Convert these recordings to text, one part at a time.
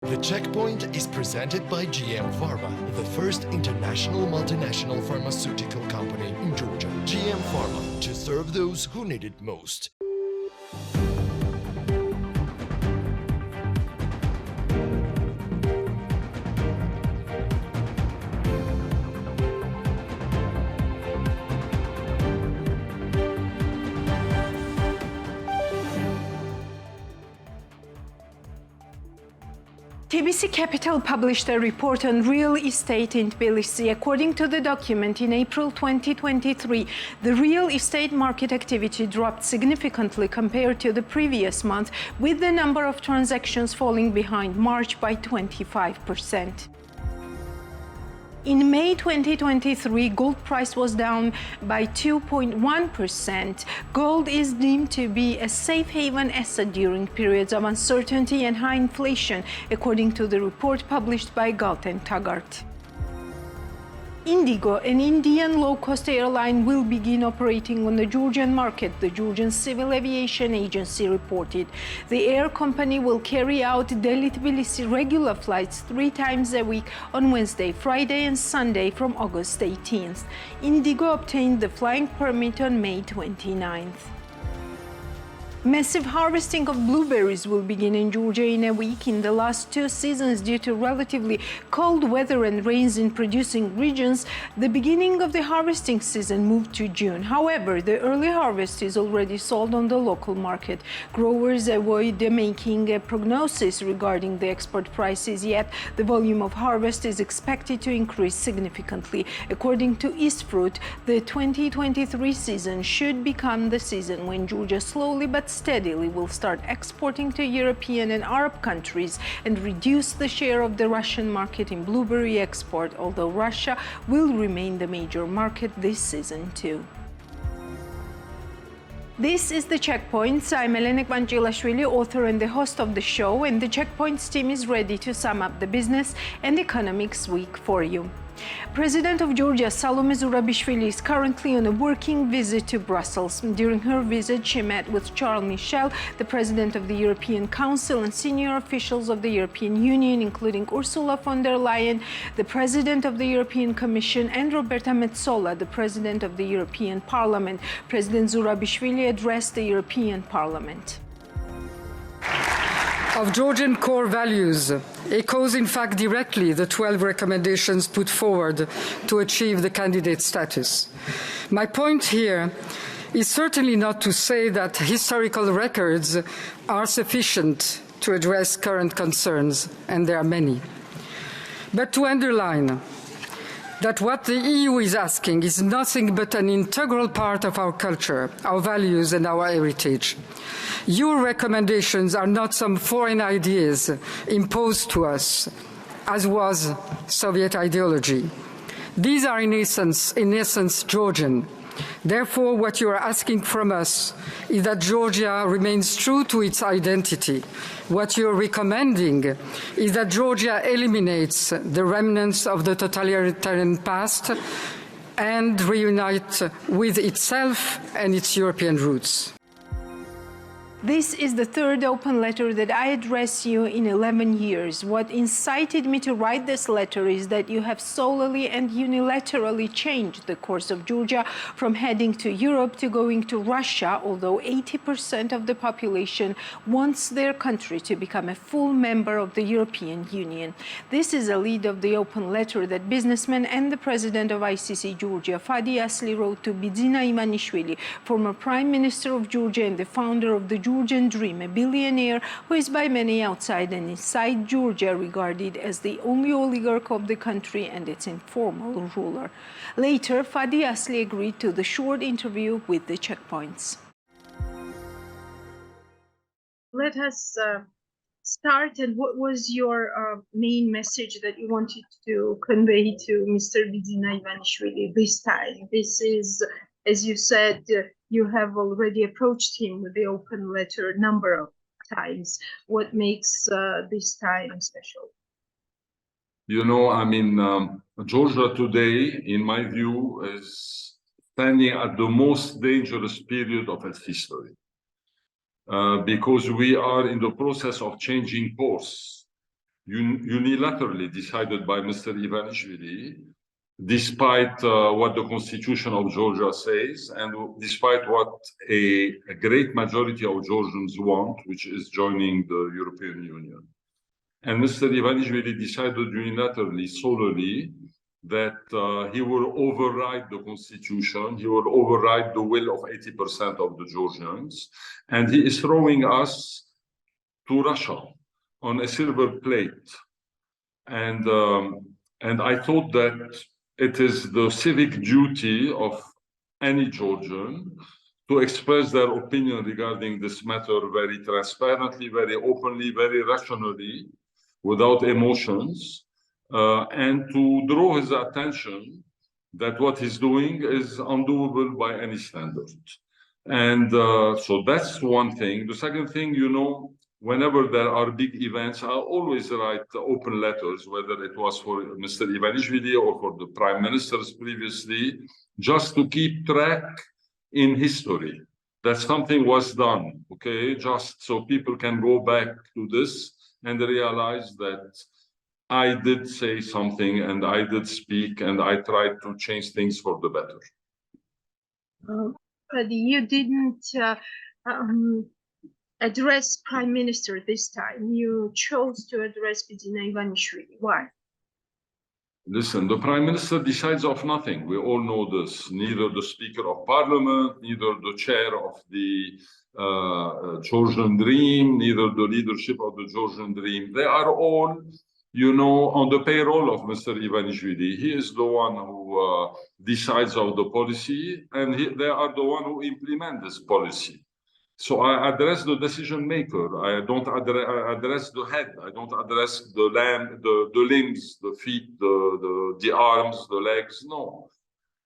The Checkpoint is presented by GM Pharma, the first international multinational pharmaceutical company in Georgia. GM Pharma, to serve those who need it most. TBC Capital published a report on real estate in Tbilisi. According to the document, in April 2023, the real estate market activity dropped significantly compared to the previous month, with the number of transactions falling behind March by 25%. In May 2023, gold price was down by 2.1%. Gold is deemed to be a safe haven asset during periods of uncertainty and high inflation, according to the report published by Galt and Taggart. Indigo, an Indian low-cost airline, will begin operating on the Georgian market, the Georgian Civil Aviation Agency reported. The air company will carry out Delhi-Tbilisi regular flights 3 times a week on Wednesday, Friday and Sunday from August 18th. Indigo obtained the flying permit on May 29th. Massive harvesting of blueberries will begin in Georgia in a week. In the last 2 seasons, due to relatively cold weather and rains in producing regions, the beginning of the harvesting season moved to June. However, the early harvest is already sold on the local market. Growers avoid making a prognosis regarding the export prices, yet the volume of harvest is expected to increase significantly. According to East Fruit, the 2023 season should become the season when Georgia slowly but steadily will start exporting to European and Arab countries and reduce the share of the Russian market in blueberry export, although Russia will remain the major market this season too. This is The Checkpoints. I'm Elena Gvanchilashvili, author and the host of the show, and the Checkpoints team is ready to sum up the business and economics week for you. President of Georgia, Salome Zurabishvili, is currently on a working visit to Brussels. During her visit, she met with Charles Michel, the President of the European Council, and senior officials of the European Union, including Ursula von der Leyen, the President of the European Commission, and Roberta Metsola, the President of the European Parliament. President Zurabishvili addressed the European Parliament. Of Georgian core values echoes, in fact, directly the 12 recommendations put forward to achieve the candidate status. My point here is certainly not to say that historical records are sufficient to address current concerns, and there are many, but to underline that what the EU is asking is nothing but an integral part of our culture, our values and our heritage. Your recommendations are not some foreign ideas imposed to us, as was Soviet ideology. These are in essence Georgian. Therefore, what you are asking from us is that Georgia remains true to its identity. What you're recommending is that Georgia eliminates the remnants of the totalitarian past and reunite with itself and its European roots. This is the third open letter that I address you in 11 years. What incited me to write this letter is that you have solely and unilaterally changed the course of Georgia from heading to Europe to going to Russia, although 80% of the population wants their country to become a full member of the European Union. This is a lead of the open letter that businessman and the president of ICC Georgia, Fadi Asli, wrote to Bidzina Ivanishvili, former prime minister of Georgia and the founder of the Georgian Dream, a billionaire who is by many outside and inside Georgia regarded as the only oligarch of the country and its informal ruler. Later, Fadi Asli agreed to the short interview with the Checkpoints. Let us start. And what was your main message that you wanted to convey to Mr. Bidzina Ivanishvili this time? This is, as you said, you have already approached him with the open letter a number of times. What makes this time special? You know, Georgia today, in my view, is standing at the most dangerous period of its history. Because we are in the process of changing course. unilaterally decided by Mr. Ivanishvili, despite what the constitution of Georgia says, and despite what a great majority of Georgians want, which is joining the European Union. And Mr. Ivanishvili decided unilaterally, solely, that he will override the constitution, he will override the will of 80% of the Georgians, and he is throwing us to Russia on a silver plate. And I thought that it is the civic duty of any Georgian to express their opinion regarding this matter very transparently, very openly, very rationally, without emotions, and to draw his attention that what he's doing is undoable by any standard. And so that's one thing. The second thing, you know, whenever there are big events, I always write open letters, whether it was for Mr. Ivanishvili or for the prime ministers previously, just to keep track in history that something was done, okay? Just so people can go back to this and realize that I did say something and I did speak and I tried to change things for the better. But you didn't address Prime Minister this time. You chose to address Bidzina Ivanishvili. Why? Listen, the Prime Minister decides of nothing. We all know this. Neither the Speaker of Parliament, neither the chair of the Georgian Dream, neither the leadership of the Georgian Dream. They are all, you know, on the payroll of Mr. Ivanishvili. He is the one who decides of the policy, and they are the one who implement this policy. So I address the decision maker. I don't address the head. I don't address the limbs, the feet, the arms, the legs. No.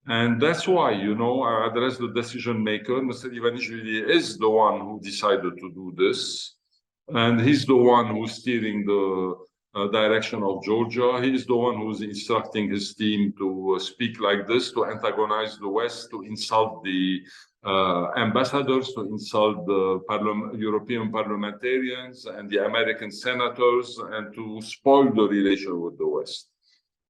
And that's why, you know, I address the decision maker. Mr. Ivanishvili is the one who decided to do this. And he's the one who's steering the direction of Georgia. He is the one who's instructing his team to speak like this, to antagonize the West, to insult the ambassadors, to insult the European parliamentarians and the American senators, and to spoil the relation with the West.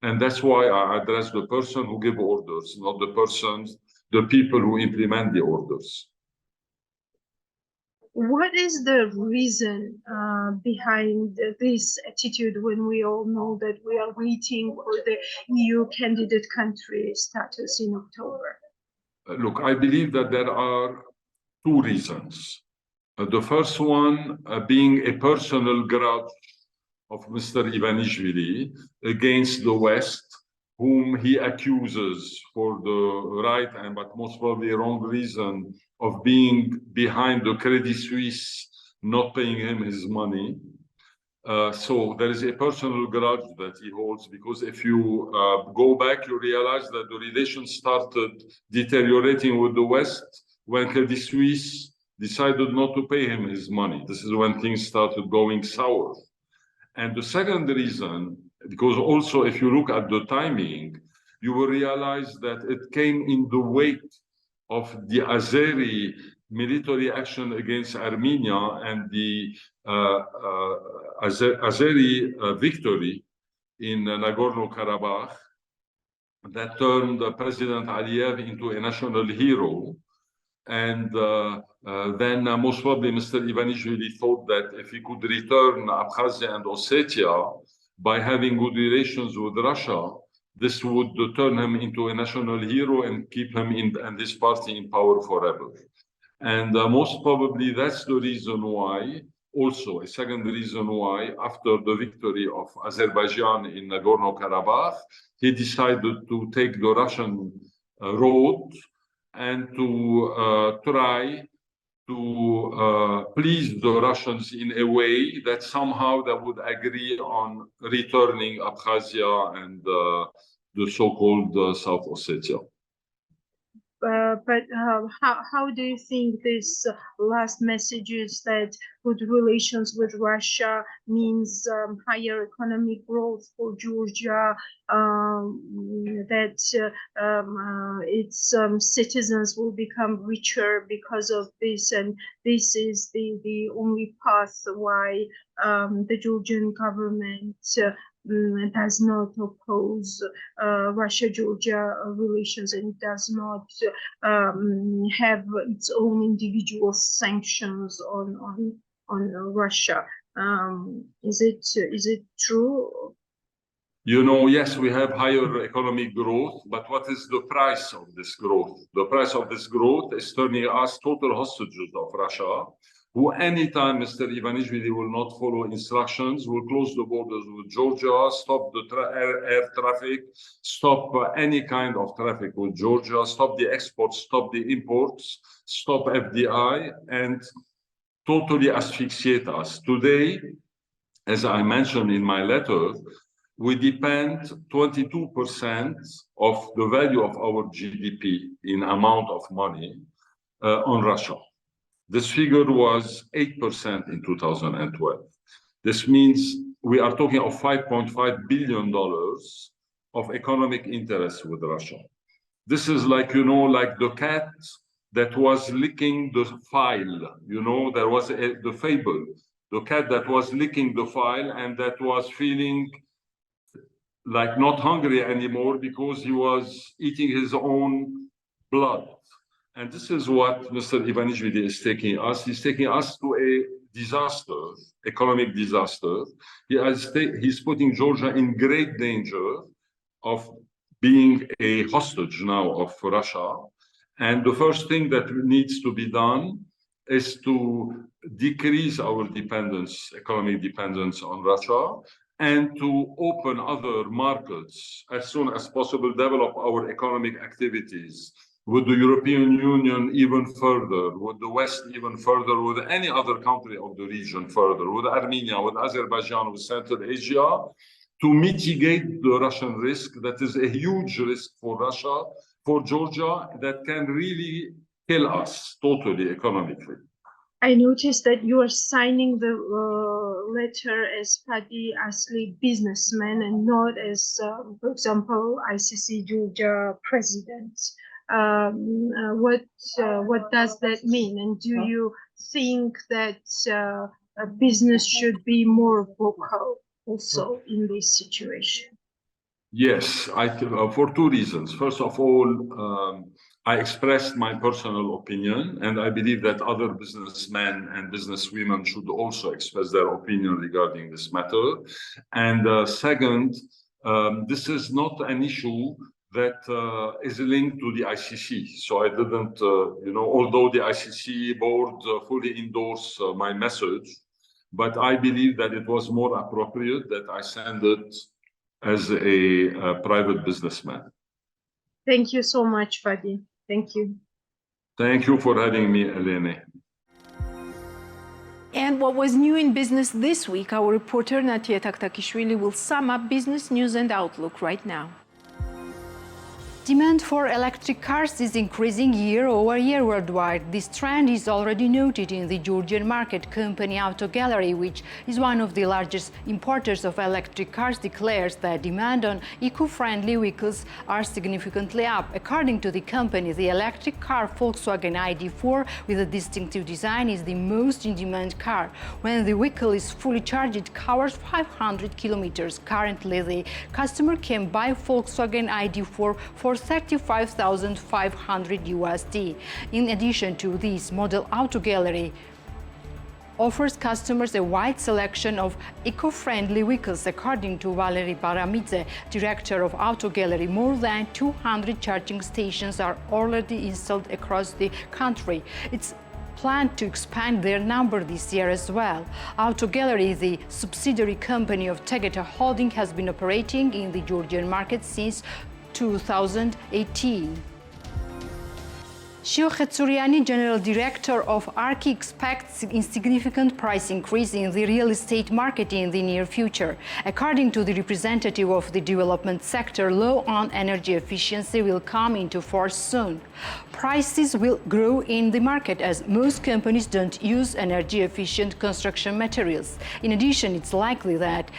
And that's why I address the person who gives orders, not the people who implement the orders. What is the reason behind this attitude when we all know that we are waiting for the EU candidate country status in October? Look, I believe that there are two reasons. The first one being a personal grudge of Mr. Ivanishvili against the West, whom he accuses for the right and but most probably wrong reason of being behind the Credit Suisse not paying him his money. So there is a personal grudge that he holds, because if you go back, you realize that the relations started deteriorating with the West when Credit Suisse decided not to pay him his money. This is when things started going sour. And the second reason, because also if you look at the timing, you will realize that it came in the wake of the Azeri military action against Armenia and the Azeri victory in Nagorno-Karabakh that turned President Aliyev into a national hero. And then most probably Mr. Ivanishvili thought that if he could return Abkhazia and Ossetia by having good relations with Russia, this would turn him into a national hero and keep him and his party in power forever. And most probably that's the reason why, also a second reason why, after the victory of Azerbaijan in Nagorno-Karabakh, he decided to take the Russian road and to try to please the Russians in a way that somehow they would agree on returning Abkhazia and the so-called South Ossetia. But how do you think this last messages that good relations with Russia means higher economic growth for Georgia, that its citizens will become richer because of this, and this is the only path why the Georgian government does not oppose Russia-Georgia relations, and does not have its own individual sanctions on Russia. Is it true? Yes, we have higher economic growth, but what is the price of this growth? The price of this growth is turning us total hostages of Russia, who anytime Mr. Ivanishvili will not follow instructions, will close the borders with Georgia, stop the air traffic, stop any kind of traffic with Georgia, stop the exports, stop the imports, stop FDI, and totally asphyxiate us. Today, as I mentioned in my letter, we depend 22% of the value of our GDP in amount of money on Russia. This figure was 8% in 2012. This means we are talking of $5.5 billion of economic interest with Russia. This is like the cat that was licking the file. There was the fable, the cat that was licking the file and that was feeling like not hungry anymore because he was eating his own blood. And this is what Mr. Ivanishvili is taking us. He's taking us to a disaster, economic disaster. He's putting Georgia in great danger of being a hostage now of Russia. And the first thing that needs to be done is to decrease our dependence, economic dependence on Russia, and to open other markets as soon as possible, develop our economic activities with the European Union even further, with the West even further, with any other country of the region further, with Armenia, with Azerbaijan, with Central Asia, to mitigate the Russian risk. That is a huge risk for Russia, for Georgia, that can really kill us totally economically. I noticed that you are signing the letter as Fadi Asli businessman and not as, for example, ICC Georgia president. What does that mean? And do you think that a business should be more vocal also in this situation? Yes, for two reasons. First of all, I expressed my personal opinion, and I believe that other businessmen and businesswomen should also express their opinion regarding this matter. And second, this is not an issue that is linked to the ICC. So I didn't, although the ICC board fully endorsed my message, but I believe that it was more appropriate that I send it as a private businessman. Thank you so much, Fadi. Thank you. Thank you for having me, Eleni. And what was new in business this week, our reporter Natia Taktakishvili will sum up business news and outlook right now. Demand for electric cars is increasing year over year worldwide. This trend is already noted in the Georgian market. Company Auto Gallery, which is one of the largest importers of electric cars, declares that demand on eco-friendly vehicles are significantly up. According to the company, the electric car Volkswagen ID.4 with a distinctive design is the most in-demand car. When the vehicle is fully charged, it covers 500 kilometers. Currently, the customer can buy Volkswagen ID.4 for $35,500 USD. In addition to this, Model Auto Gallery offers customers a wide selection of eco-friendly vehicles. According to Valery Baramidze, director of Auto Gallery, more than 200 charging stations are already installed across the country. It's planned to expand their number this year as well. Auto Gallery, the subsidiary company of Tegeta Holding, has been operating in the Georgian market since 2018. Shio Khetsouriani, General Director of Arki, expects insignificant price increase in the real estate market in the near future. According to the representative of the development sector, law on energy efficiency will come into force soon. Prices will grow in the market as most companies don't use energy-efficient construction materials. In addition, it's likely that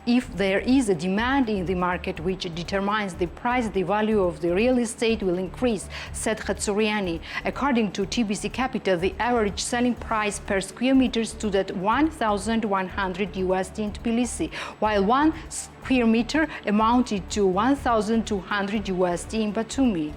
if there is a demand in the market which determines the price, the value of the real estate will increase, said Khetsouriani. According to TBC Capital, the average selling price per square meter stood at $1,100 in Tbilisi, while 1 square meter amounted to $1,200 in Batumi.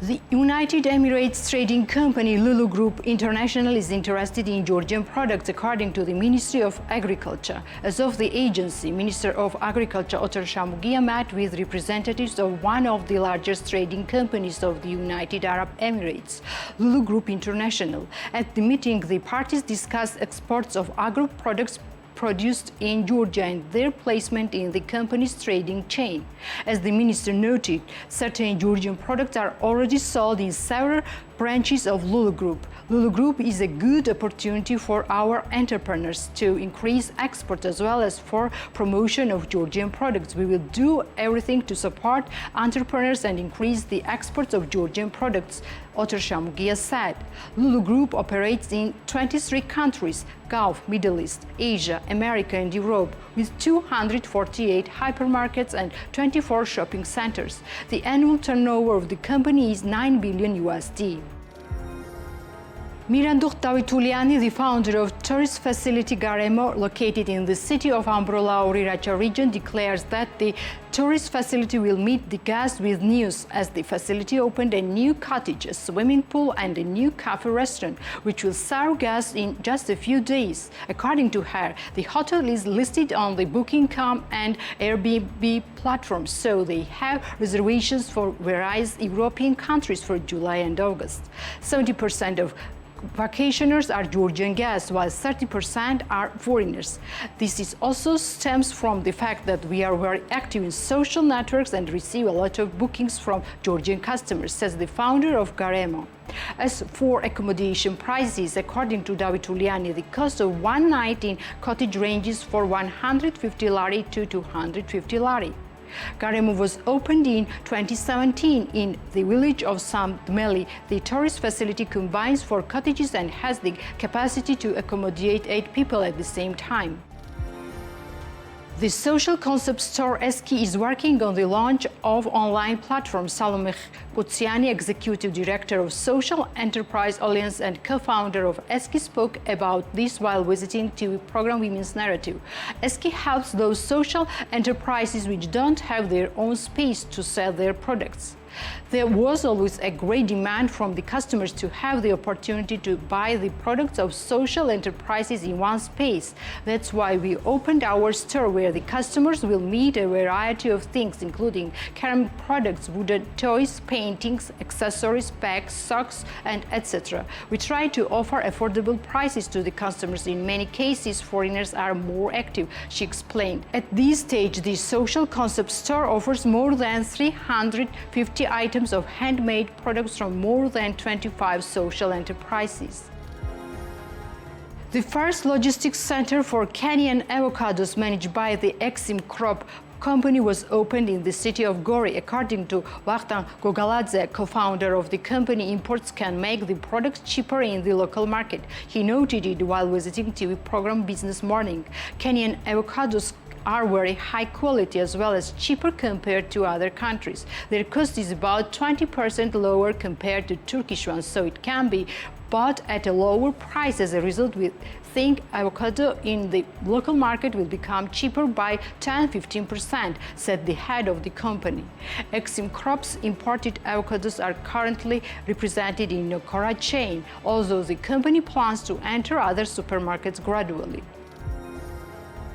The United Emirates trading company Lulu Group International is interested in Georgian products, according to the Ministry of Agriculture. As of the agency, Minister of Agriculture Otar Shamugia met with representatives of one of the largest trading companies of the United Arab Emirates, Lulu Group International. At the meeting, the parties discussed exports of agro products produced in Georgia and their placement in the company's trading chain. As the minister noted, certain Georgian products are already sold in several branches of Lulu Group. Lulu Group is a good opportunity for our entrepreneurs to increase export as well as for promotion of Georgian products. We will do everything to support entrepreneurs and increase the exports of Georgian products, Otar Shamugia said. Lulu Group operates in 23 countries, Gulf, Middle East, Asia, America and Europe, with 248 hypermarkets and 24 shopping centers. The annual turnover of the company is $9 billion USD. Mirandukh Davituliani, the founder of tourist facility Garemo, located in the city of Ambrola-Oriracha region, declares that the tourist facility will meet the guests with news, as the facility opened a new cottage, a swimming pool and a new cafe restaurant, which will serve guests in just a few days. According to her, the hotel is listed on the Booking.com and Airbnb platforms, so they have reservations for various European countries for July and August. 70% of vacationers are Georgian guests, while 30% are foreigners. This also stems from the fact that we are very active in social networks and receive a lot of bookings from Georgian customers, says the founder of Garemo. As for accommodation prices, according to Davituliani, the cost of one night in cottage ranges for 150 lari to 250 lari. Garemo was opened in 2017 in the village of Samdmeli. The tourist facility combines 4 cottages and has the capacity to accommodate 8 people at the same time. The social concept store Eski is working on the launch of online platform. Salome Kutsiani, Executive Director of Social Enterprise Alliance and co-founder of Eski, spoke about this while visiting TV program Women's Narrative. Eski helps those social enterprises which don't have their own space to sell their products. There was always a great demand from the customers to have the opportunity to buy the products of social enterprises in one space. That's why we opened our store, where the customers will meet a variety of things, including ceramic products, wooden toys, paintings, accessories, bags, socks, and etc. We try to offer affordable prices to the customers. In many cases, foreigners are more active, she explained. At this stage, the social concept store offers more than 350 items of handmade products from more than 25 social enterprises. The first logistics center for Kenyan avocados, managed by the Exim Crop company, was opened in the city of Gori. According to Vakhtang Gogaladze, co-founder of the company, imports can make the products cheaper in the local market. He noted it while visiting TV program Business Morning. Kenyan avocados are very high quality as well as cheaper compared to other countries. Their cost is about 20% lower compared to Turkish ones, so it can be bought at a lower price. As a result, we think avocado in the local market will become cheaper by 10-15%, said the head of the company. Exim Crop's imported avocados are currently represented in Nokora chain, although the company plans to enter other supermarkets gradually.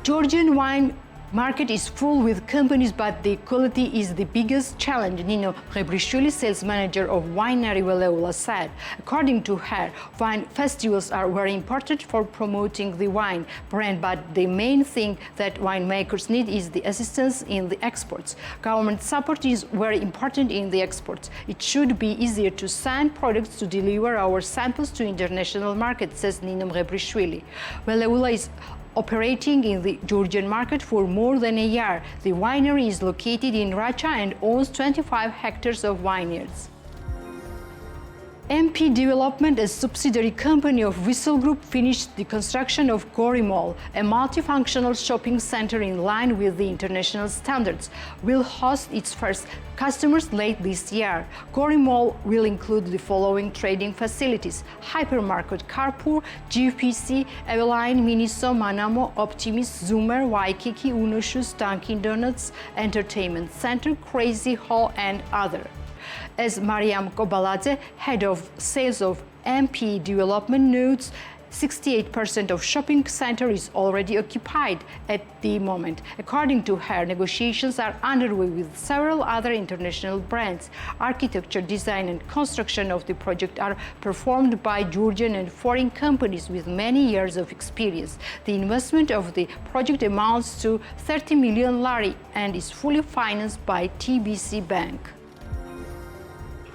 Georgian wine Market is full with companies, but the quality is the biggest challenge, Nino Ghebreishvili, sales manager of winery Veleula, said. According to her, wine festivals are very important for promoting the wine brand, but the main thing that winemakers need is the assistance in the exports. Government support is very important in the exports. It should be easier to send products to deliver our samples to international markets, says Nino Ghebreishvili. Veleula is operating in the Georgian market for more than a year. The winery is located in Racha and owns 25 hectares of vineyards. MP Development, a subsidiary company of Vissel Group, finished the construction of Gori Mall, a multifunctional shopping center in line with the international standards. Will host its first customers late this year. Gori Mall will include the following trading facilities: hypermarket Carrefour, GPC, Eveline, Miniso, Manamo, Optimis, Zoomer, Waikiki, Uno Shoes, Dunkin' Donuts, Entertainment Center, Crazy Hall, and other. As Mariam Kobaladze, head of sales of MP Development, notes, 68% of shopping center is already occupied at the moment. According to her, negotiations are underway with several other international brands. Architecture, design, and construction of the project are performed by Georgian and foreign companies with many years of experience. The investment of the project amounts to 30 million lari and is fully financed by TBC Bank.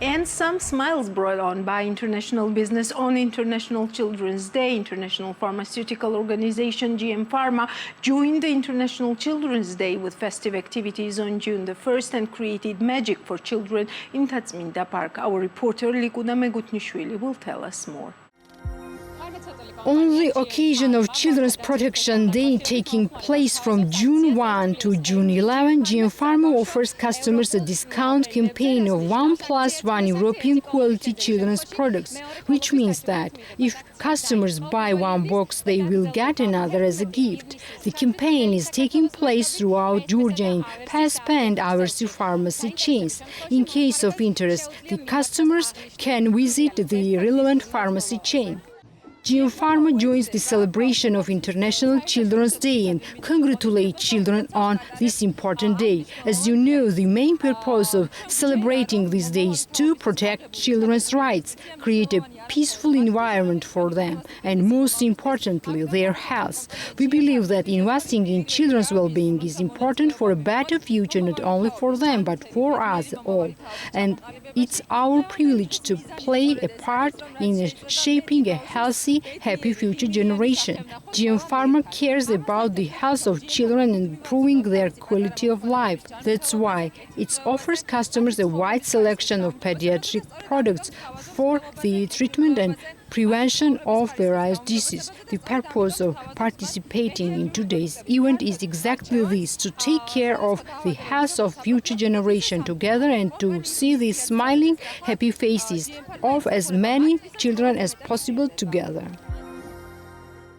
And some smiles brought on by international business on International Children's Day. International Pharmaceutical Organization GM Pharma joined the International Children's Day with festive activities on June the 1st and created magic for children in Tatsminda Park. Our reporter Likuda Megutnishvili will tell us more. On the occasion of Children's Protection Day taking place from June 1 to June 11, GM Pharma offers customers a discount campaign of 1+1 European quality children's products, which means that if customers buy one box, they will get another as a gift. The campaign is taking place throughout Georgia in PASPA and Aversi pharmacy chains. In case of interest, the customers can visit the relevant pharmacy chain. GM Pharma joins the celebration of International Children's Day and congratulates children on this important day. As you know, the main purpose of celebrating this day is to protect children's rights, create a peaceful environment for them, and most importantly, their health. We believe that investing in children's well-being is important for a better future, not only for them, but for us all. And it's our privilege to play a part in shaping a healthy, happy future generation. GM Pharma cares about the health of children and improving their quality of life. That's why it offers customers a wide selection of pediatric products for the treatment and prevention of various diseases. The purpose of participating in today's event is exactly this: to take care of the health of future generation together and to see the smiling, happy faces of as many children as possible together.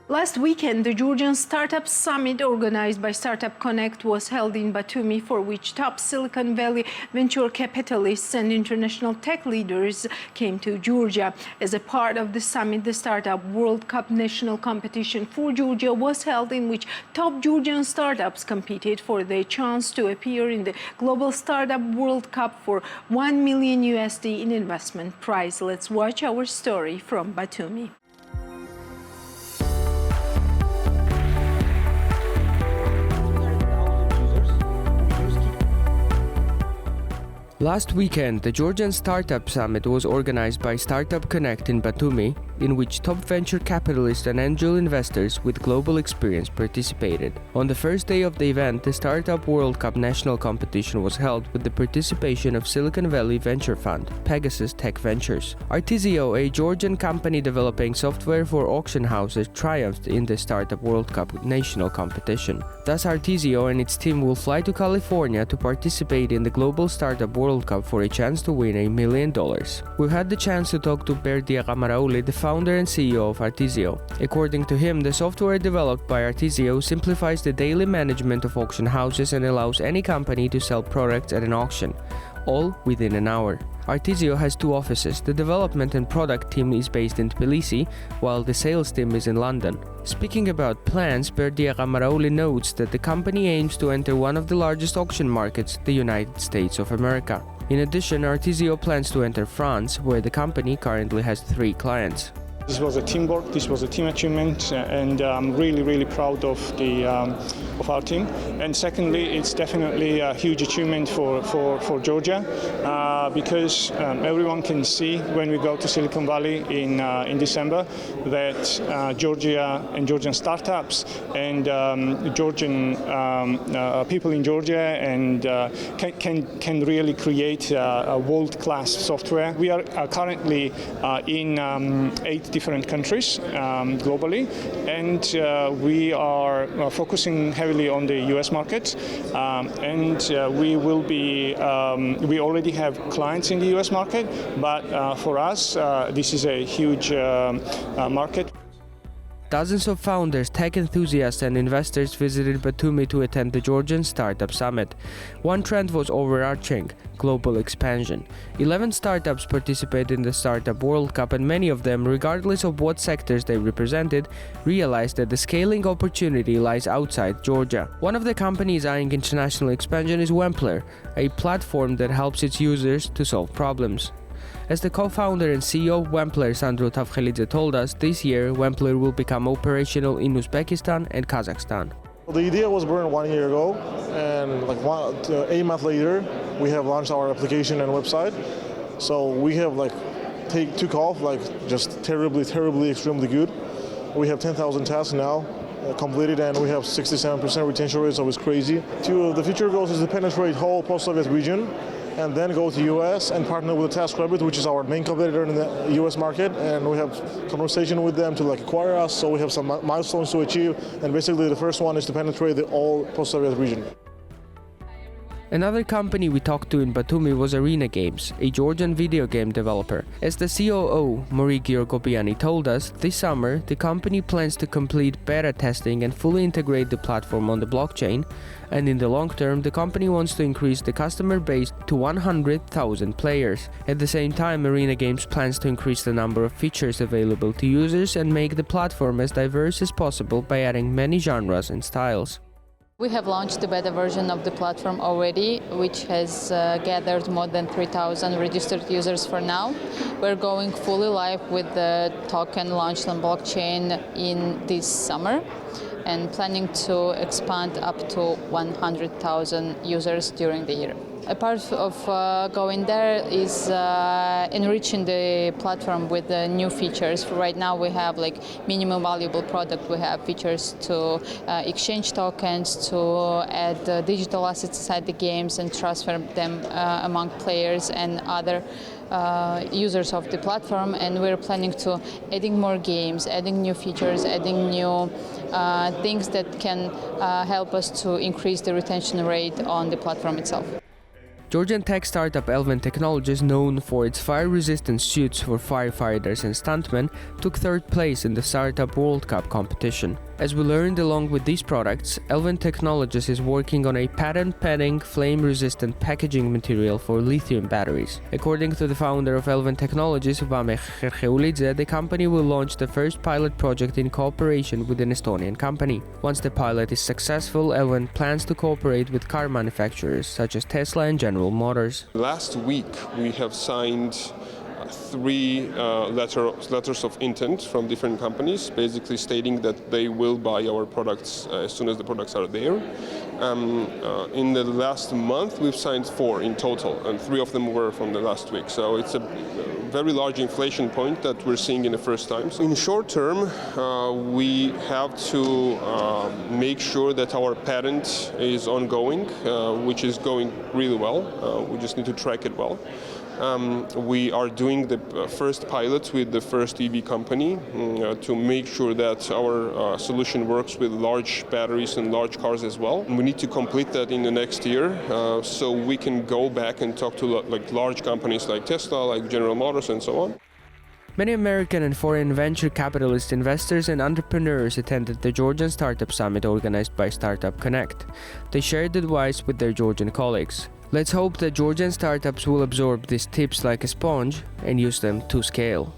Last weekend, the Georgian Startup Summit organized by Startup Connect was held in Batumi, for which top Silicon Valley venture capitalists and international tech leaders came to Georgia. As a part of the summit, the Startup World Cup national competition for Georgia was held, in which top Georgian startups competed for their chance to appear in the Global Startup World Cup for $1 million in investment prize. Let's watch our story from Batumi. Last weekend, the Georgian Startup Summit was organized by Startup Connect in Batumi, in which top venture capitalists and angel investors with global experience participated. On the first day of the event, the Startup World Cup national competition was held with the participation of Silicon Valley venture fund, Pegasus Tech Ventures. Artizio, a Georgian company developing software for auction houses, triumphed in the Startup World Cup national competition. Thus, Artizio and its team will fly to California to participate in the Global Startup World Cup for a chance to win $1 million. We had the chance to talk to Berdia Kamaraouli, the founder and CEO of Artizio. According to him, the software developed by Artizio simplifies the daily management of auction houses and allows any company to sell products at an auction. all within an hour. Artizio has 2 offices. The development and product team is based in Tbilisi, while the sales team is in London. Speaking about plans, Berdia Ramarauli notes that the company aims to enter one of the largest auction markets, the United States of America. In addition, Artizio plans to enter France, where the company currently has 3 clients. This was a teamwork, this was a team achievement, and I'm really proud of our team. And secondly, it's definitely a huge achievement for Georgia, because everyone can see when we go to Silicon Valley in December that Georgia and Georgian startups and Georgian people in Georgia and can really create a world-class software. We are currently in 8 different countries globally, and we are focusing heavily on the US market, and we will be we already have clients in the US market, but for us this is a huge market. Dozens of founders, tech enthusiasts and investors visited Batumi to attend the Georgian Startup Summit. One trend was overarching: global expansion. 11 startups participated in the Startup World Cup, and many of them, regardless of what sectors they represented, realized that the scaling opportunity lies outside Georgia. One of the companies eyeing international expansion is Wempler, a platform that helps its users to solve problems. As the co-founder and CEO of Wempler, Sandro Tavkhelidze, told us, this year Wempler will become operational in Uzbekistan and Kazakhstan. The idea was born 1 year ago, and 8 months later, we have launched our application and website. So we have took off just terribly, extremely good. We have 10,000 tasks now completed, and we have 67% retention rate, so it's crazy. The future goals is to penetrate whole post-Soviet region, and then go to US and partner with TaskRabbit, which is our main competitor in the US market, and we have conversation with them to acquire us, so we have some milestones to achieve, and basically the first one is to penetrate the all post-Soviet region. Another company we talked to in Batumi was Arena Games, a Georgian video game developer. As the COO, Mori Georgopiani, told us, this summer the company plans to complete beta testing and fully integrate the platform on the blockchain, and in the long term the company wants to increase the customer base to 100,000 players. At the same time, Arena Games plans to increase the number of features available to users and make the platform as diverse as possible by adding many genres and styles. We have launched the beta version of the platform already, which has gathered more than 3,000 registered users for now. We're going fully live with the token launched on blockchain in this summer and planning to expand up to 100,000 users during the year. A part of going there is enriching the platform with new features. Right now we have minimum valuable product. We have features to exchange tokens, to add digital assets inside the games and transfer them among players and other users of the platform, and we're planning to adding more games, adding new features, adding new things that can help us to increase the retention rate on the platform itself. Georgian tech startup Elven Technologies, known for its fire-resistant suits for firefighters and stuntmen, took 3rd place in the Startup World Cup competition. As we learned along with these products, Elven Technologies is working on a patent-pending flame-resistant packaging material for lithium batteries. According to the founder of Elven Technologies, Vame Kherkheulidze, the company will launch the first pilot project in cooperation with an Estonian company. Once the pilot is successful, Elven plans to cooperate with car manufacturers such as Tesla and General Motors. Last week we have signed 3 letters of intent from different companies, basically stating that they will buy our products as soon as the products are there. In the last month we've signed 4 in total, and 3 of them were from the last week. So it's a very large inflation point that we're seeing in the first time. So in short term, we have to make sure that our patent is ongoing, which is going really well. We just need to track it well. We are doing the first pilots with the first EV company to make sure that our solution works with large batteries and large cars as well. We need to complete that in the next year, so we can go back and talk to large companies like Tesla, like General Motors, and so on. Many American and foreign venture capitalist investors and entrepreneurs attended the Georgian Startup Summit organized by Startup Connect. They shared advice with their Georgian colleagues. Let's hope that Georgian startups will absorb these tips like a sponge and use them to scale.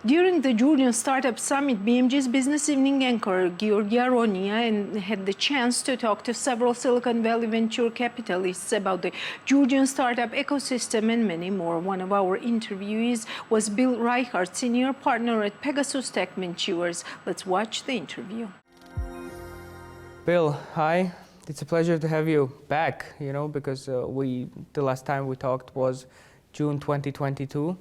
During the Georgian Startup Summit, BMG's Business Evening anchor Georgi Aronia had the chance to talk to several Silicon Valley venture capitalists about the Georgian startup ecosystem and many more. One of our interviewees was Bill Reichart, senior partner at Pegasus Tech Ventures. Let's watch the interview. Bill, hi. It's a pleasure to have you back, because the last time we talked was June 2022.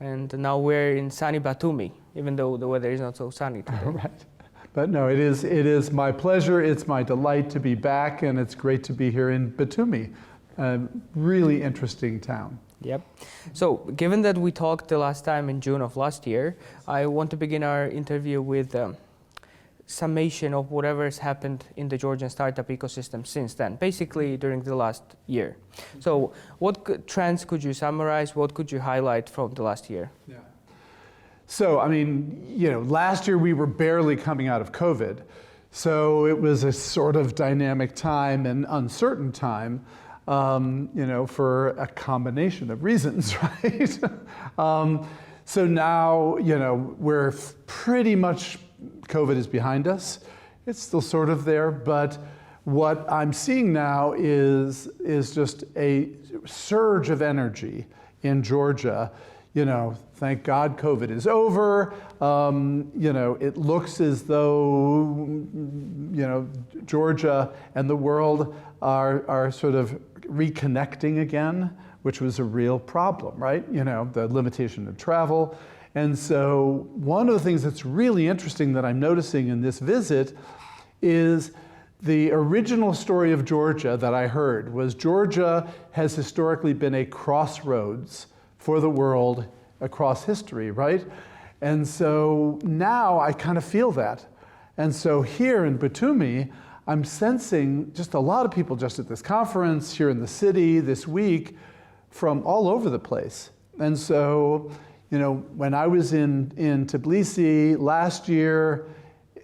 And now we're in sunny Batumi, even though the weather is not so sunny today. Right. But no, it is my pleasure, it's my delight to be back, and it's great to be here in Batumi, a really interesting town. Yep. So, given that we talked the last time in June of last year, I want to begin our interview with summation of whatever has happened in the Georgian startup ecosystem since then, basically during the last year. So what trends could you summarize? What could you highlight from the last year? Yeah. So, last year we were barely coming out of COVID. So it was a sort of dynamic time and uncertain time, for a combination of reasons, right? So now, we're pretty much COVID is behind us. It's still sort of there, but what I'm seeing now is just a surge of energy in Georgia. Thank God COVID is over. It looks as though, Georgia and the world are sort of reconnecting again, which was a real problem, right? The limitation of travel. And so one of the things that's really interesting that I'm noticing in this visit is the original story of Georgia that I heard was Georgia has historically been a crossroads for the world across history, right? And so now I kind of feel that. And so here in Batumi, I'm sensing just a lot of people just at this conference here in the city this week from all over the place. And so, when I was in Tbilisi last year,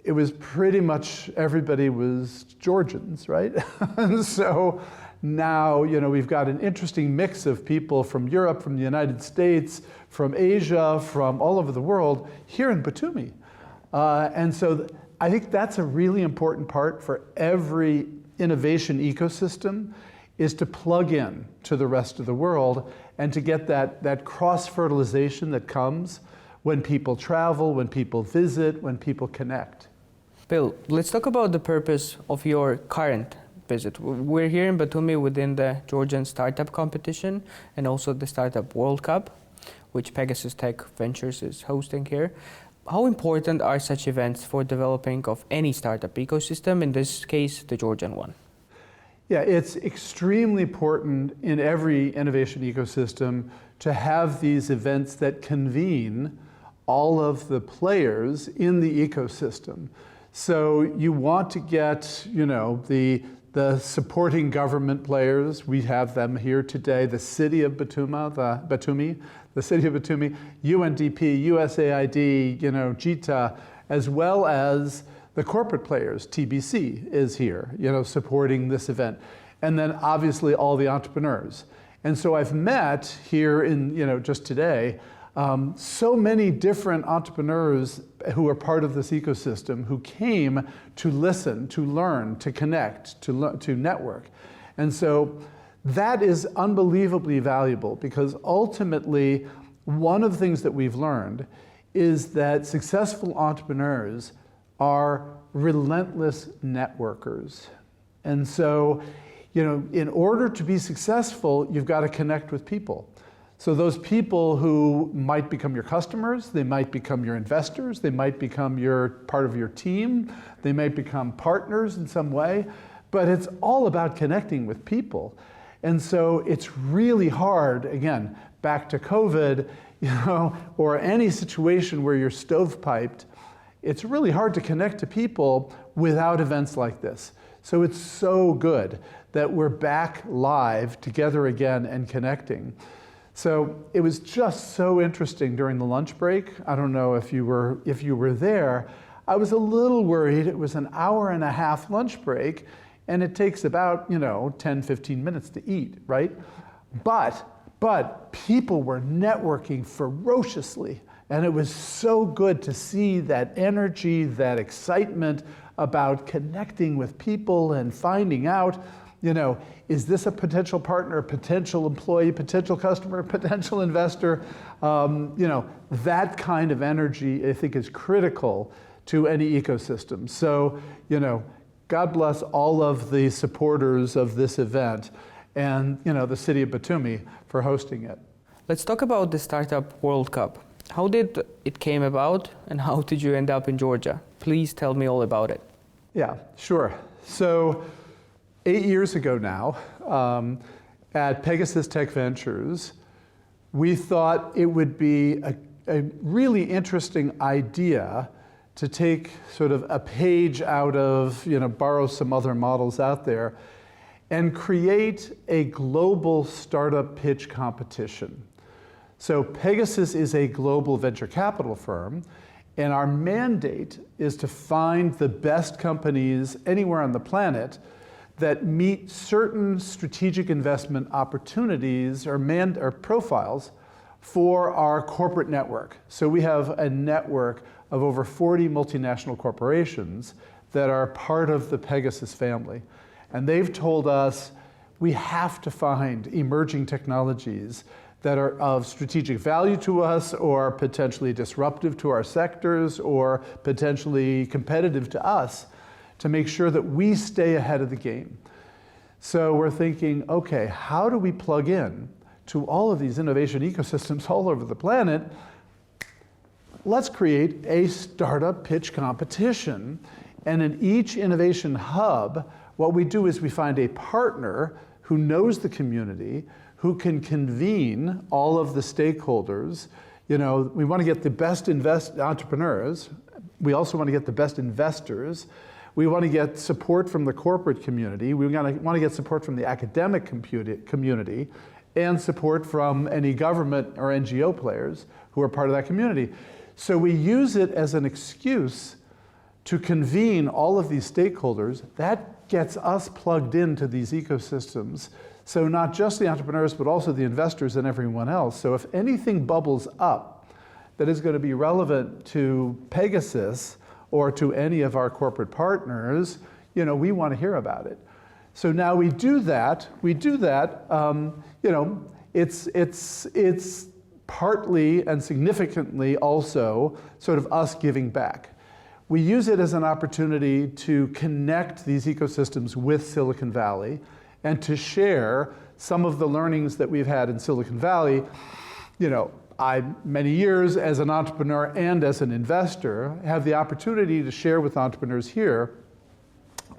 it was pretty much everybody was Georgians, right? And so now, we've got an interesting mix of people from Europe, from the United States, from Asia, from all over the world here in Batumi. And so I think that's a really important part for every innovation ecosystem is to plug in to the rest of the world and to get that cross-fertilization that comes when people travel, when people visit, when people connect. Bill, let's talk about the purpose of your current visit. We're here in Batumi within the Georgian Startup Competition and also the Startup World Cup, which Pegasus Tech Ventures is hosting here. How important are such events for developing of any startup ecosystem, in this case, the Georgian one? Yeah, it's extremely important in every innovation ecosystem to have these events that convene all of the players in the ecosystem. So you want to get, the supporting government players. We have them here today. The city of Batumi, UNDP, USAID, JITA, as well as the corporate players. TBC is here, supporting this event. And then obviously all the entrepreneurs. And so I've met here in, just today, so many different entrepreneurs who are part of this ecosystem who came to listen, to learn, to connect, to network. And so that is unbelievably valuable because ultimately one of the things that we've learned is that successful entrepreneurs are relentless networkers. And so, in order to be successful, you've got to connect with people. So those people who might become your customers, they might become your investors, they might become part of your team, they might become partners in some way, but it's all about connecting with people. And so it's really hard, again, back to COVID, or any situation where you're stovepiped, it's really hard to connect to people without events like this. So it's so good that we're back live together again and connecting. So it was just so interesting during the lunch break. I don't know if you were there. I was a little worried. It was an hour and a half lunch break, And it takes about, 10, 15 minutes to eat, right? But people were networking ferociously. And it was so good to see that energy, that excitement about connecting with people and finding out, is this a potential partner, potential employee, potential customer, potential investor? That kind of energy, I think, is critical to any ecosystem. So, God bless all of the supporters of this event and, the city of Batumi for hosting it. Let's talk about the Startup World Cup. How did it came about and how did you end up in Georgia? Please tell me all about it. Yeah, sure. So 8 years ago now, at Pegasus Tech Ventures, we thought it would be a really interesting idea to take sort of a page out of, borrow some other models out there and create a global startup pitch competition. So Pegasus is a global venture capital firm, and our mandate is to find the best companies anywhere on the planet that meet certain strategic investment opportunities or profiles for our corporate network. So we have a network of over 40 multinational corporations that are part of the Pegasus family. And they've told us we have to find emerging technologies that are of strategic value to us or potentially disruptive to our sectors or potentially competitive to us to make sure that we stay ahead of the game. So we're thinking, okay, how do we plug in to all of these innovation ecosystems all over the planet? Let's create a startup pitch competition. And in each innovation hub, what we do is we find a partner who knows the community, who can convene all of the stakeholders. We want to get the best entrepreneurs. We also want to get the best investors. We want to get support from the corporate community. We want to get support from the academic community and support from any government or NGO players who are part of that community. So we use it as an excuse to convene all of these stakeholders. That gets us plugged into these ecosystems. So not just the entrepreneurs, but also the investors and everyone else. So if anything bubbles up that is going to be relevant to Pegasus or to any of our corporate partners, we want to hear about it. So now we do that. It's partly and significantly also sort of us giving back. We use it as an opportunity to connect these ecosystems with Silicon Valley and to share some of the learnings that we've had in Silicon Valley. I, many years as an entrepreneur and as an investor, have the opportunity to share with entrepreneurs here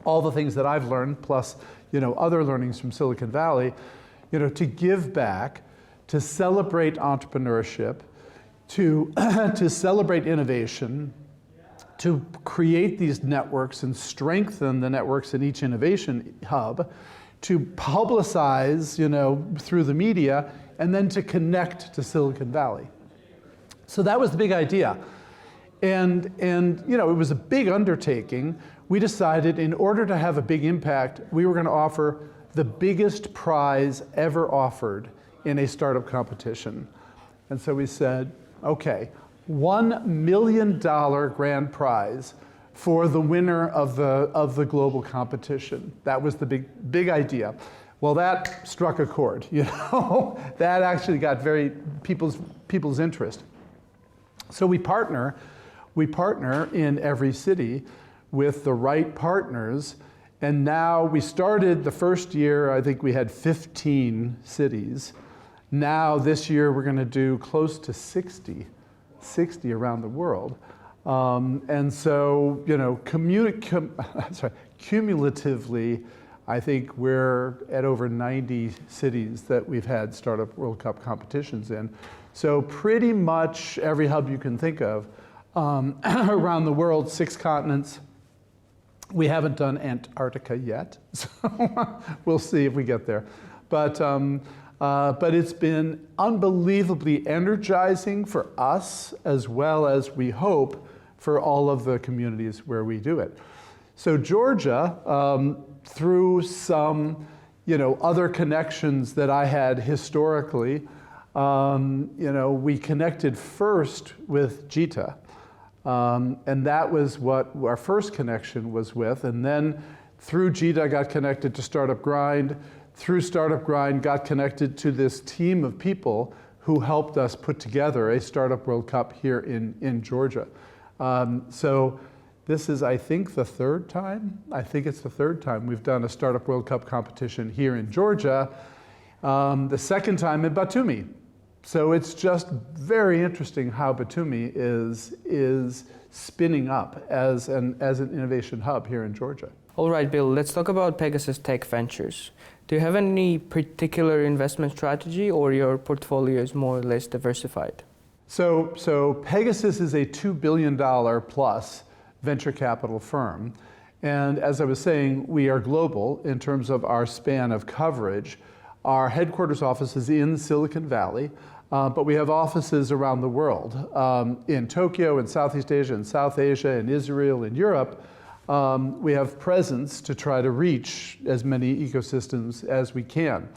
all the things that I've learned, plus other learnings from Silicon Valley, to give back, to celebrate entrepreneurship, to celebrate innovation, to create these networks and strengthen the networks in each innovation hub, to publicize, through the media, and then to connect to Silicon Valley. So that was the big idea. And it was a big undertaking. We decided in order to have a big impact, we were going to offer the biggest prize ever offered in a startup competition. And so we said, okay, $1 million grand prize for the winner of the global competition. That was the big idea. Well, that struck a chord, That actually got people's interest. So we partner in every city with the right partners, and now we started the first year, I think we had 15 cities. Now this year we're going to do close to 60 around the world. And so, cumulatively, I think we're at over 90 cities that we've had Startup World Cup competitions in. So pretty much every hub you can think of around the world, 6 continents. We haven't done Antarctica yet, so we'll see if we get there. But it's been unbelievably energizing for us, as well as we hope for all of the communities where we do it. So Georgia, through some, other connections that I had historically, we connected first with Jita. And that was what our first connection was with. And then through Jita, I got connected to Startup Grind. Through Startup Grind, got connected to this team of people who helped us put together a Startup World Cup here in Georgia. So this is, I think, the third time. I think it's the third time we've done a Startup World Cup competition here in Georgia. The second time in Batumi. So it's just very interesting how Batumi is spinning up as an innovation hub here in Georgia. All right, Bill, let's talk about Pegasus Tech Ventures. Do you have any particular investment strategy, or your portfolio is more or less diversified? So Pegasus is a $2 billion plus venture capital firm. And as I was saying, we are global in terms of our span of coverage. Our headquarters office is in Silicon Valley, but we have offices around the world, in Tokyo, in Southeast Asia, in South Asia, in Israel, in Europe. We have presence to try to reach as many ecosystems as we can.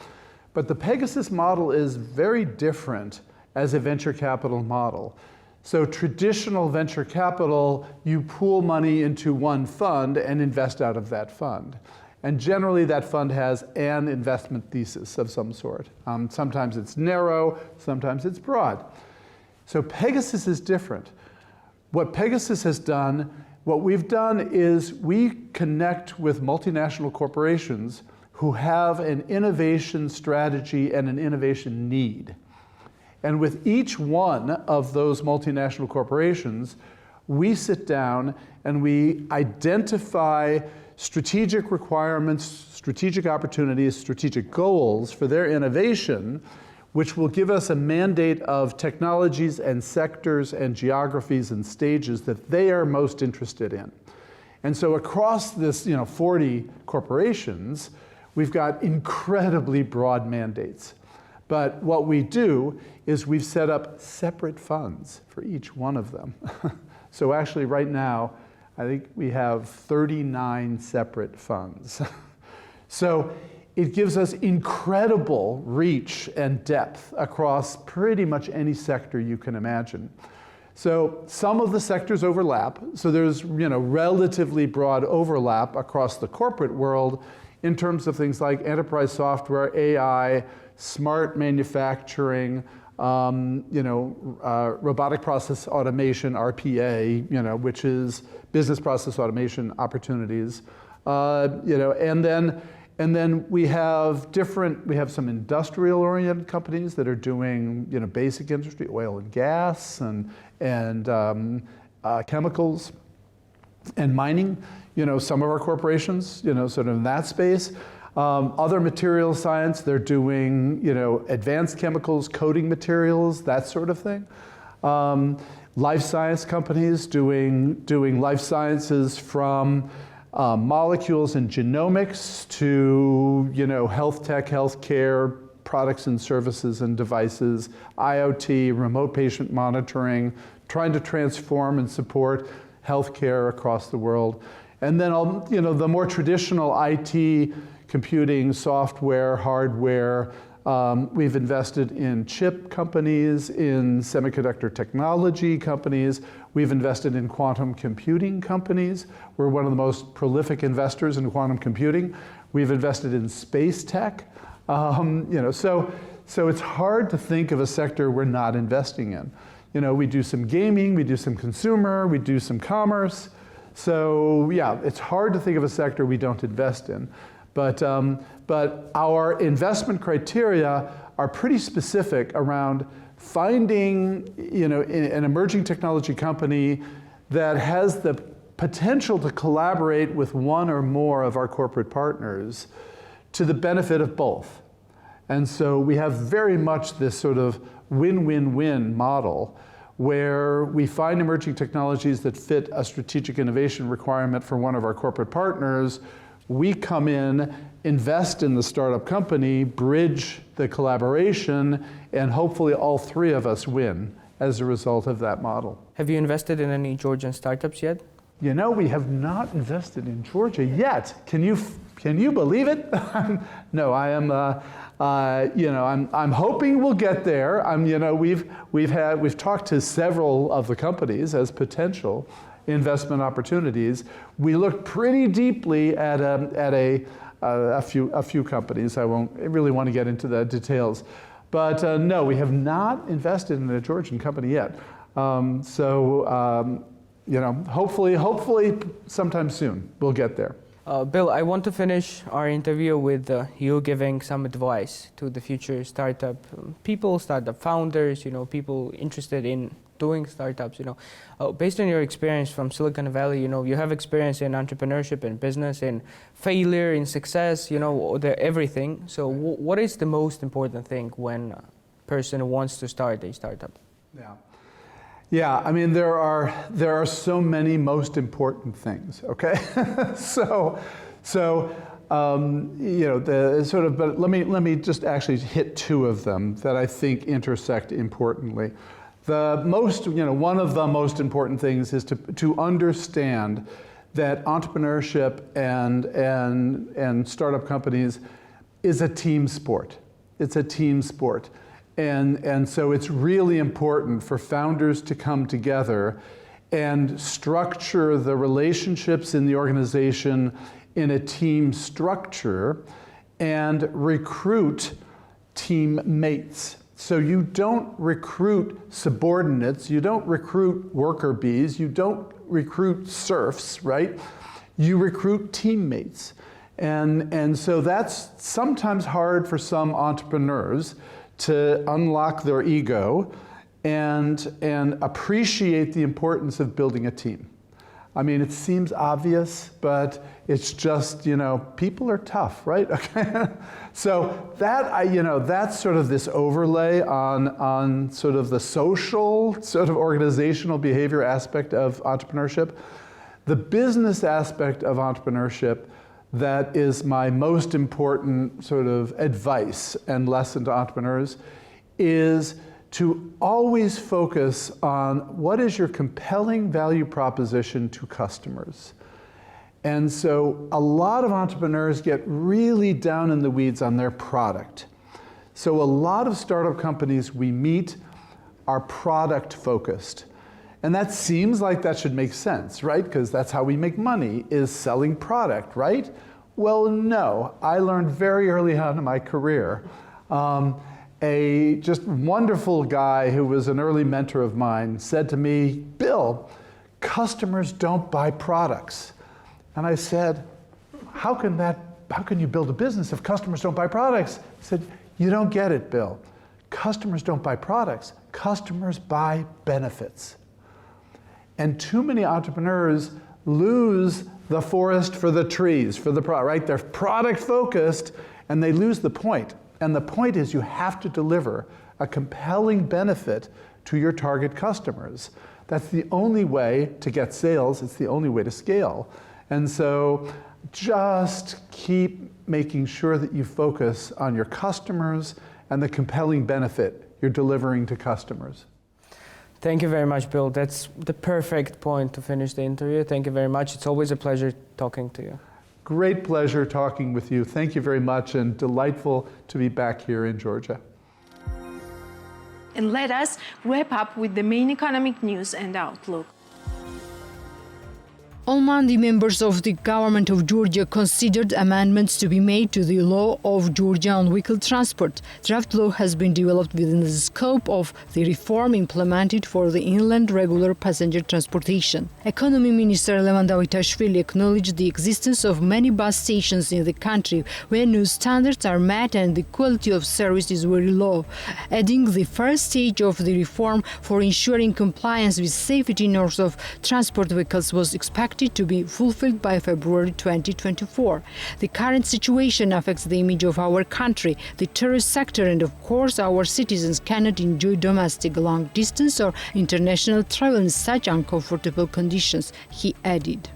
But the Pegasus model is very different as a venture capital model. So traditional venture capital, you pool money into one fund and invest out of that fund. And generally that fund has an investment thesis of some sort. Sometimes it's narrow, sometimes it's broad. So Pegasus is different. What Pegasus has done, what we've done is we connect with multinational corporations who have an innovation strategy and an innovation need. And with each one of those multinational corporations, we sit down and we identify strategic requirements, strategic opportunities, strategic goals for their innovation, which will give us a mandate of technologies and sectors and geographies and stages that they are most interested in. And so across this 40 corporations, we've got incredibly broad mandates. But what we do is we've set up separate funds for each one of them. So actually right now, I think we have 39 separate funds. So it gives us incredible reach and depth across pretty much any sector you can imagine. So some of the sectors overlap. So there's relatively broad overlap across the corporate world in terms of things like enterprise software, AI, smart manufacturing, robotic process automation, RPA, which is business process automation opportunities, and then we have some industrial-oriented companies that are doing, basic industry, oil and gas, and chemicals, and mining. Some of our corporations, sort of in that space. Other material science, they're doing, advanced chemicals, coating materials, that sort of thing. Life science companies doing life sciences from molecules and genomics to, health tech, healthcare, products and services and devices, IoT, remote patient monitoring, trying to transform and support healthcare across the world. And then, the more traditional IT, computing, software, hardware. We've invested in chip companies, in semiconductor technology companies. We've invested in quantum computing companies. We're one of the most prolific investors in quantum computing. We've invested in space tech. So it's hard to think of a sector we're not investing in. We do some gaming, we do some consumer, we do some commerce. So yeah, it's hard to think of a sector we don't invest in. But our investment criteria are pretty specific around finding, an emerging technology company that has the potential to collaborate with one or more of our corporate partners to the benefit of both. And so we have very much this sort of win-win-win model where we find emerging technologies that fit a strategic innovation requirement for one of our corporate partners. We come in, invest in the startup company, bridge the collaboration, and hopefully all three of us win as a result of that model. Have you invested in any Georgian startups yet? We have not invested in Georgia yet. Can you Can you believe it? No, I am. I'm hoping we'll get there. We've talked to several of the companies as potential investment opportunities. We looked pretty deeply at a few companies. I won't really want to get into the details, but no, we have not invested in a Georgian company yet. Hopefully sometime soon we'll get there. Bill, I want to finish our interview with you giving some advice to the future startup people, startup founders, people interested in doing startups. Based on your experience from Silicon Valley, you have experience in entrepreneurship and business, in failure, in success, everything. So what is the most important thing when a person wants to start a startup? Yeah, I mean, there are so many most important things, okay? But let me just actually hit two of them that I think intersect importantly. One of the most important things is to understand that entrepreneurship and startup companies is a team sport. It's a team sport. And so it's really important for founders to come together and structure the relationships in the organization in a team structure and recruit teammates. So you don't recruit subordinates, you don't recruit worker bees, you don't recruit serfs, right? You recruit teammates. And so that's sometimes hard for some entrepreneurs to unlock their ego and appreciate the importance of building a team. I mean, it seems obvious, but it's just, people are tough, right? Okay. So that's sort of this overlay on sort of the social, sort of organizational behavior aspect of entrepreneurship. The business aspect of entrepreneurship, that is my most important sort of advice and lesson to entrepreneurs, is to always focus on what is your compelling value proposition to customers. And so a lot of entrepreneurs get really down in the weeds on their product. So a lot of startup companies we meet are product focused. And that seems like that should make sense, right? Because that's how we make money, is selling product, right? Well, no. I learned very early on in my career, a just wonderful guy who was an early mentor of mine said to me, Bill, customers don't buy products. And I said, how can you build a business if customers don't buy products? He said, you don't get it, Bill. Customers don't buy products. Customers buy benefits. And too many entrepreneurs lose the forest for the trees, for the product, right? They're product focused and they lose the point. And the point is you have to deliver a compelling benefit to your target customers. That's the only way to get sales. It's the only way to scale. And so just keep making sure that you focus on your customers and the compelling benefit you're delivering to customers. Thank you very much, Bill. That's the perfect point to finish the interview. Thank you very much. It's always a pleasure talking to you. Great pleasure talking with you. Thank you very much, and delightful to be back here in Georgia. And let us wrap up with the main economic news and outlook. On Monday, members of the government of Georgia considered amendments to be made to the law of Georgia on vehicle transport. Draft law has been developed within the scope of the reform implemented for the inland regular passenger transportation. Economy Minister Levan Davitashvili acknowledged the existence of many bus stations in the country where no standards are met and the quality of service is very low, adding the first stage of the reform for ensuring compliance with safety norms of transport vehicles was expected to be fulfilled by February 2024. The current situation affects the image of our country, the tourist sector, and of course our citizens cannot enjoy domestic, long distance or international travel in such uncomfortable conditions, he added.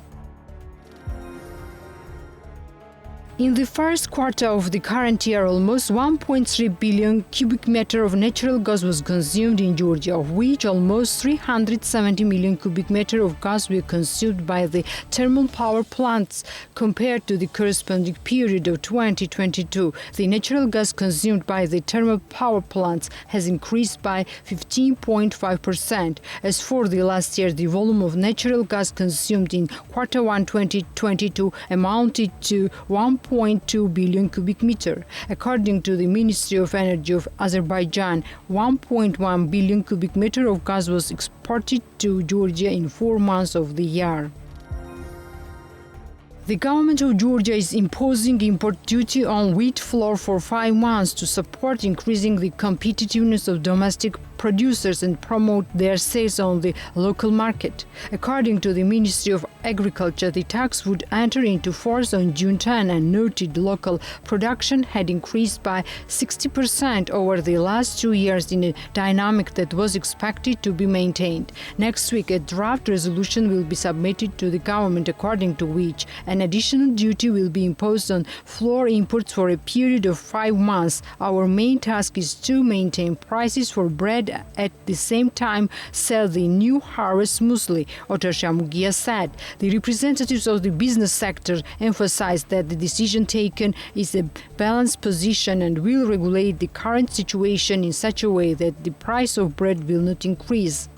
In the first quarter of the current year, almost 1.3 billion cubic meter of natural gas was consumed in Georgia, of which almost 370 million cubic meter of gas were consumed by the thermal power plants. Compared to the corresponding period of 2022, the natural gas consumed by the thermal power plants has increased by 15.5%. As for the last year, the volume of natural gas consumed in quarter 1 2022 amounted to 1.2 billion cubic meter. According to the Ministry of Energy of Azerbaijan, 1.1 billion cubic meter of gas was exported to Georgia in 4 months of the year. The government of Georgia is imposing import duty on wheat flour for 5 months to support increasing the competitiveness of domestic producers and promote their sales on the local market. According to the Ministry of Agriculture, the tax would enter into force on June 10 and noted local production had increased by 60% over the last 2 years in a dynamic that was expected to be maintained. Next week, a draft resolution will be submitted to the government according to which an additional duty will be imposed on flour imports for a period of 5 months. Our main task is to maintain prices for bread at the same time sell the new harvest smoothly, Otar Shamugia said. The representatives of the business sector emphasized that the decision taken is a balanced position and will regulate the current situation in such a way that the price of bread will not increase.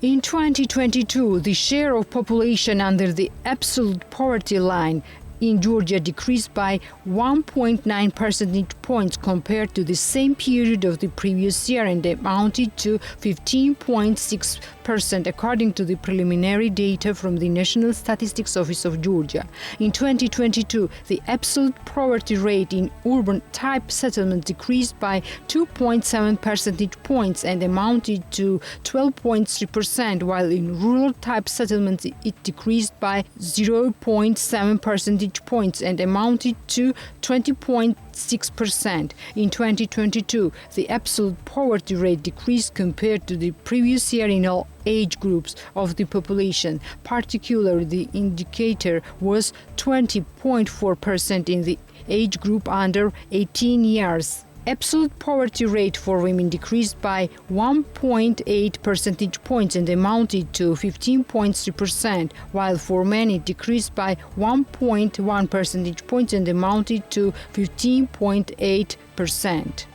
In 2022, the share of population under the absolute poverty line in Georgia decreased by 1.9 percentage points compared to the same period of the previous year and amounted to 15.6%, according to the preliminary data from the National Statistics Office of Georgia. In 2022, the absolute poverty rate in urban-type settlements decreased by 2.7 percentage points and amounted to 12.3%, while in rural-type settlements it decreased by 0.7 percentage points and amounted to 20.6%. In 2022, the absolute poverty rate decreased compared to the previous year in all age groups of the population. Particularly, the indicator was 20.4% in the age group under 18 years. Absolute poverty rate for women decreased by 1.8 percentage points and amounted to 15.3%, while for men it decreased by 1.1 percentage points and amounted to 15.8%.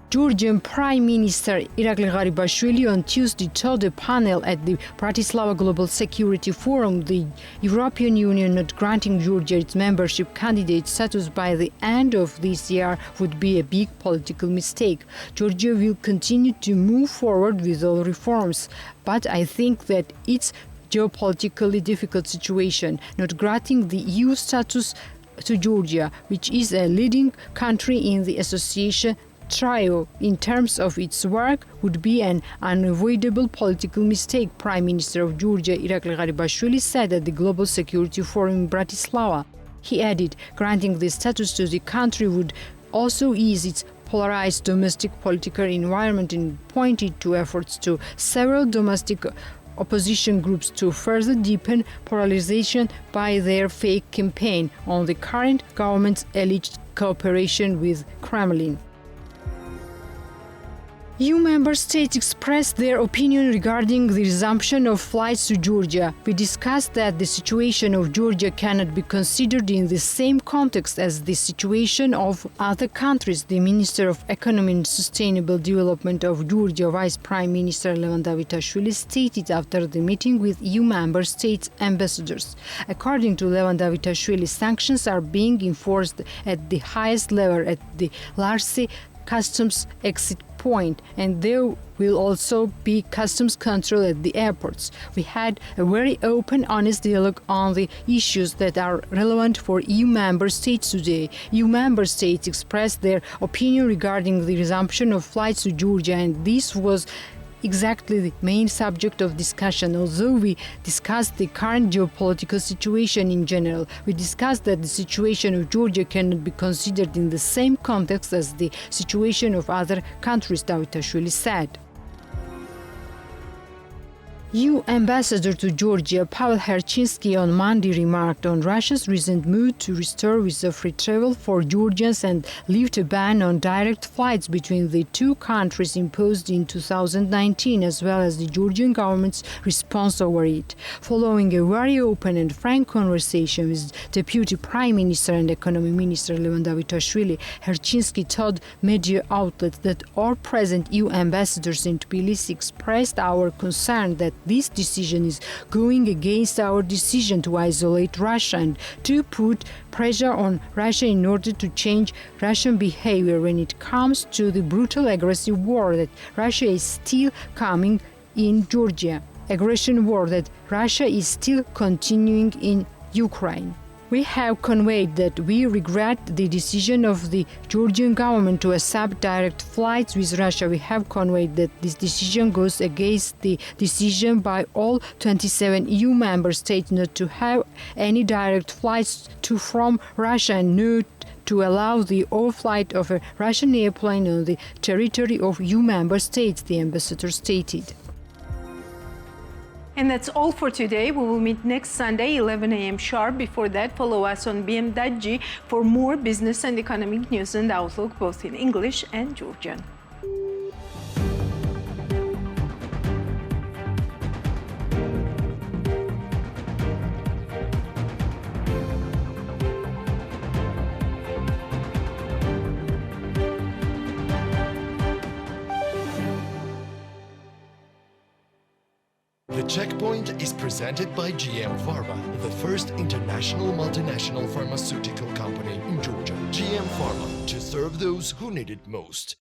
Georgian Prime Minister Irakli Garibashvili on Tuesday told a panel at the Bratislava Global Security Forum the European Union not granting Georgia its membership candidate status by the end of this year would be a big political mistake. Georgia will continue to move forward with all reforms, but I think that it's geopolitically difficult situation. Not granting the EU status to Georgia, which is a leading country in the association trio in terms of its work, would be an unavoidable political mistake, Prime Minister of Georgia Irakli Garibashvili said at the Global Security Forum in Bratislava. He added, granting the status to the country would also ease its polarized domestic political environment and pointed to efforts to several domestic opposition groups to further deepen polarization by their fake campaign on the current government's alleged cooperation with Kremlin. EU member states expressed their opinion regarding the resumption of flights to Georgia. We discussed that the situation of Georgia cannot be considered in the same context as the situation of other countries, the Minister of Economy and Sustainable Development of Georgia, Vice Prime Minister Levan Davitashvili, stated after the meeting with EU member states ambassadors. According to Levan Davitashvili, sanctions are being enforced at the highest level at the Larsi customs exit point, and there will also be customs control at the airports. We had a very open, honest dialogue on the issues that are relevant for EU member states today. EU member states expressed their opinion regarding the resumption of flights to Georgia, and this was exactly the main subject of discussion. Although we discussed the current geopolitical situation in general, we discussed that the situation of Georgia cannot be considered in the same context as the situation of other countries, Davitashvili said. EU Ambassador to Georgia Pavel Herchinsky on Monday remarked on Russia's recent move to restore visa-free travel for Georgians and lift a ban on direct flights between the two countries imposed in 2019, as well as the Georgian government's response over it. Following a very open and frank conversation with Deputy Prime Minister and Economy Minister Levon Davitashvili, Herchinsky told media outlets that all present EU ambassadors in Tbilisi expressed our concern that this decision is going against our decision to isolate Russia and to put pressure on Russia in order to change Russian behavior when it comes to the brutal aggressive war that Russia is still coming in Georgia. Aggression war that Russia is still continuing in Ukraine. We have conveyed that we regret the decision of the Georgian government to accept direct flights with Russia. We have conveyed that this decision goes against the decision by all 27 EU member states not to have any direct flights to from Russia and not to allow the overflight of a Russian airplane on the territory of EU member states, the ambassador stated. And that's all for today. We will meet next Sunday, 11 a.m. sharp. Before that, follow us on BM.G for more business and economic news and outlook, both in English and Georgian. The Checkpoint is presented by GM Pharma, the first international multinational pharmaceutical company in Georgia. GM Pharma, to serve those who need it most.